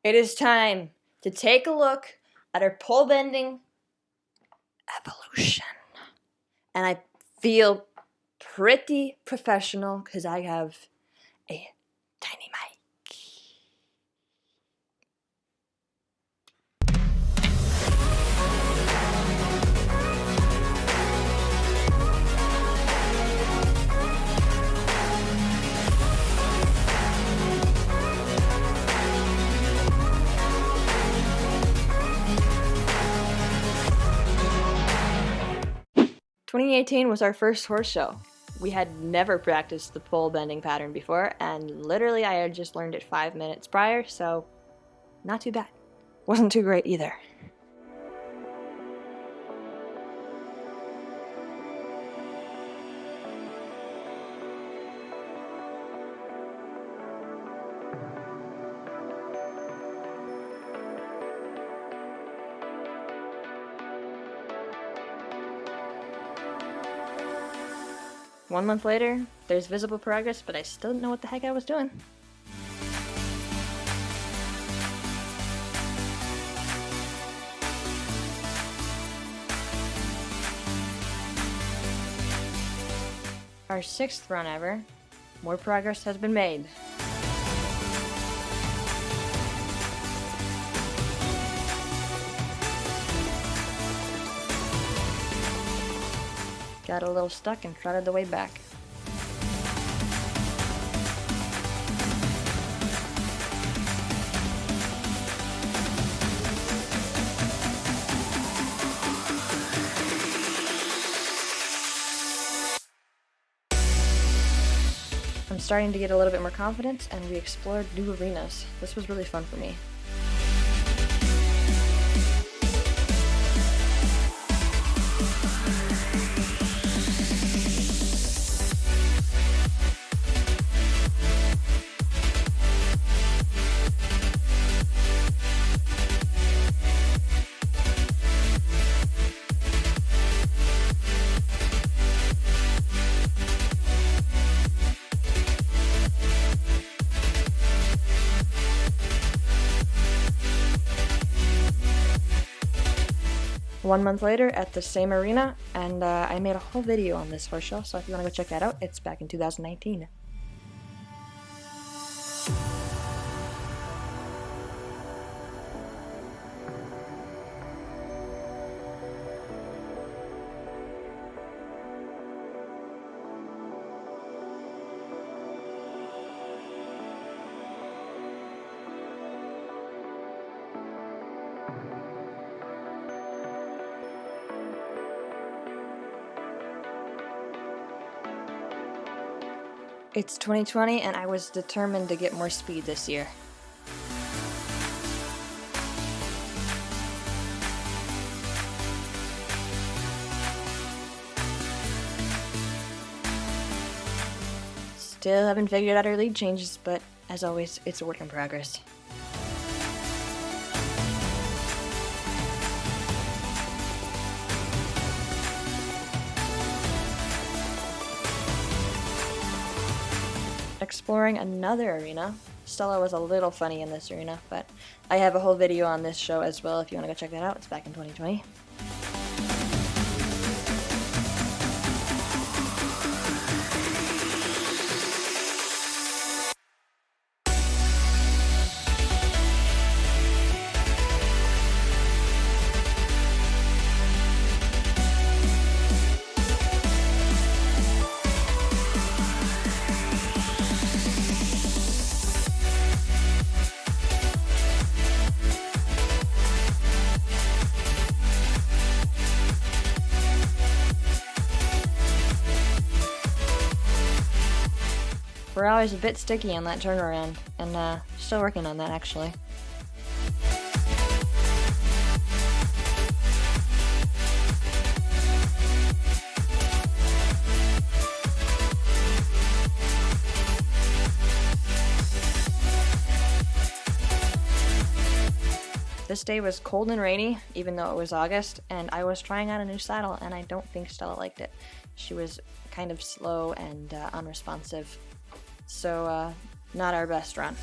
It is time to take a look at our pole bending evolution. And I feel pretty professional because I have a tiny mic. 2018 was our first horse show. We had never practiced the pole bending pattern before, and literally I had just learned it 5 minutes prior, so not too bad. Wasn't too great either. One month later, there's visible progress, but I still didn't know what the heck I was doing. Our 6th run ever, more progress has been made. Got a little stuck and trotted the way back. I'm starting to get a little bit more confidence, and we explored new arenas. This was really fun for me. One month later at the same arena, and I made a whole video on this horse show, so if you want to go check that out, it's back in 2019. It's 2020 and I was determined to get more speed this year. Still haven't figured out our lead changes, but as always, it's a work in progress. Exploring another arena. Stella was a little funny in this arena, but I have a whole video on this show as well if you want to go check that out. It's back in 2020. We're always a bit sticky on that turnaround, and still working on that actually. This day was cold and rainy, even though it was August, and I was trying out a new saddle, and I don't think Stella liked it. She was kind of slow and unresponsive. So, not our best run.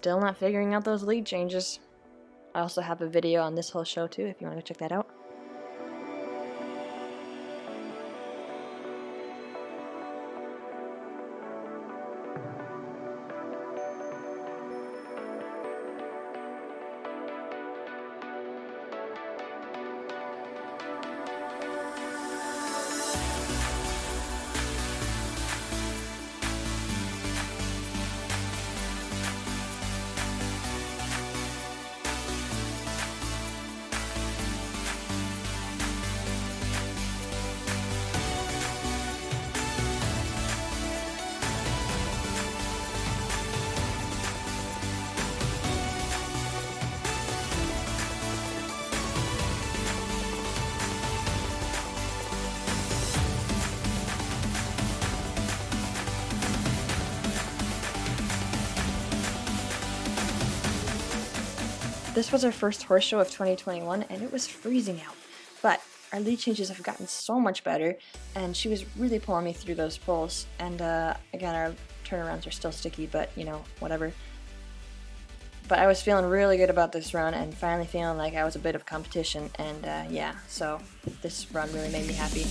still not figuring out those lead changes. I also have a video on this whole show too if you want to go check that out. This was our first horse show of 2021, and it was freezing out. But our lead changes have gotten so much better, and she was really pulling me through those pulls. And again, our turnarounds are still sticky, but you know, whatever. But I was feeling really good about this run, and finally feeling like I was a bit of competition. And yeah, so this run really made me happy.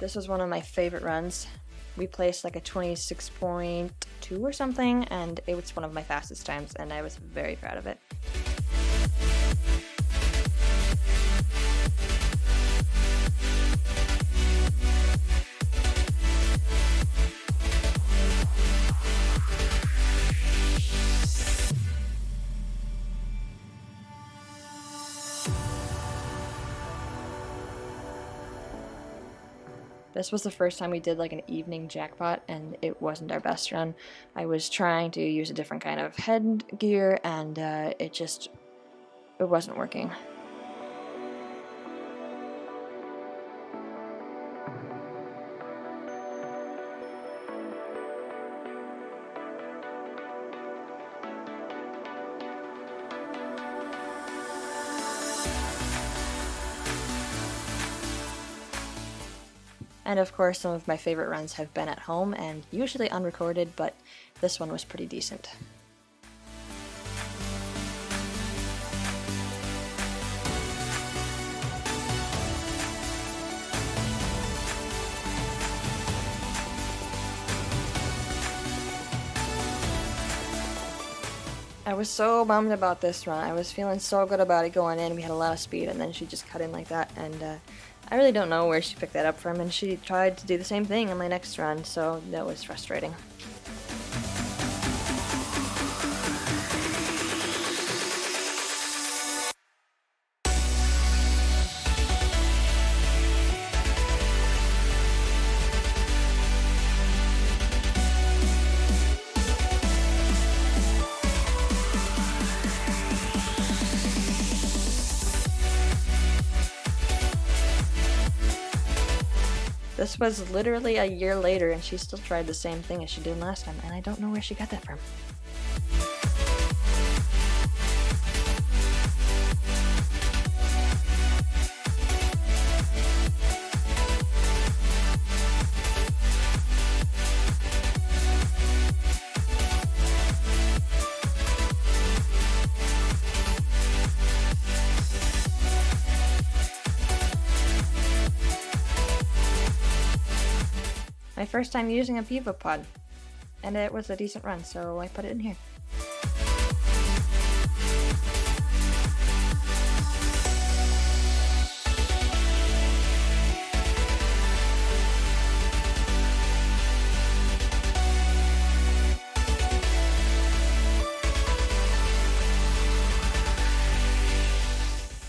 This was one of my favorite runs. We placed like a 26.2 or something, and it was one of my fastest times, and I was very proud of it. This was the first time we did like an evening jackpot, and it wasn't our best run. I was trying to use a different kind of headgear, and it wasn't working. And of course, some of my favorite runs have been at home and usually unrecorded, but this one was pretty decent. I was so bummed about this run. I was feeling so good about it going in. We had a lot of speed, and then she just cut in like that, and I really don't know where she picked that up from, and she tried to do the same thing on my next run, so that was frustrating. This was literally a year later, and she still tried the same thing as she did last time, and I don't know where she got that from. My first time using a pivot pod, and it was a decent run, so I put it in here.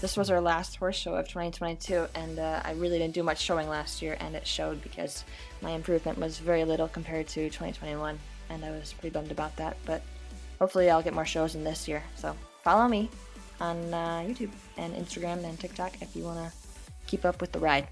This was our last horse show of 2022, and I really didn't do much showing last year, and it showed because my improvement was very little compared to 2021, and I was pretty bummed about that, but hopefully I'll get more shows in this year. So follow me on YouTube and Instagram and TikTok if you want to keep up with the ride.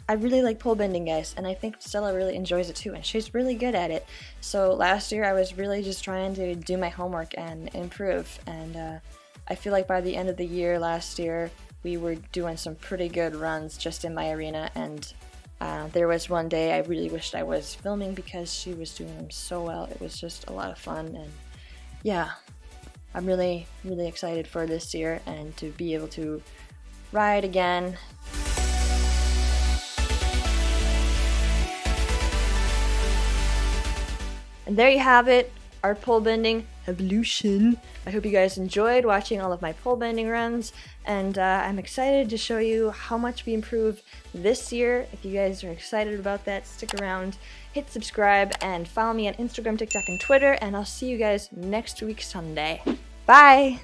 I really like pole bending, guys, and I think Stella really enjoys it too, and she's really good at it. So last year I was really just trying to do my homework and improve, and I feel like by the end of the year last year we were doing some pretty good runs just in my arena, and there was one day I really wished I was filming because she was doing them so well. It was just a lot of fun, and yeah, I'm really excited for this year and to be able to ride again. And there you have it, our pole bending evolution. I hope you guys enjoyed watching all of my pole bending runs, and I'm excited to show you how much we improved this year. If you guys are excited about that, stick around, hit subscribe, and follow me on Instagram, TikTok, and Twitter, and I'll see you guys next week Sunday. Bye!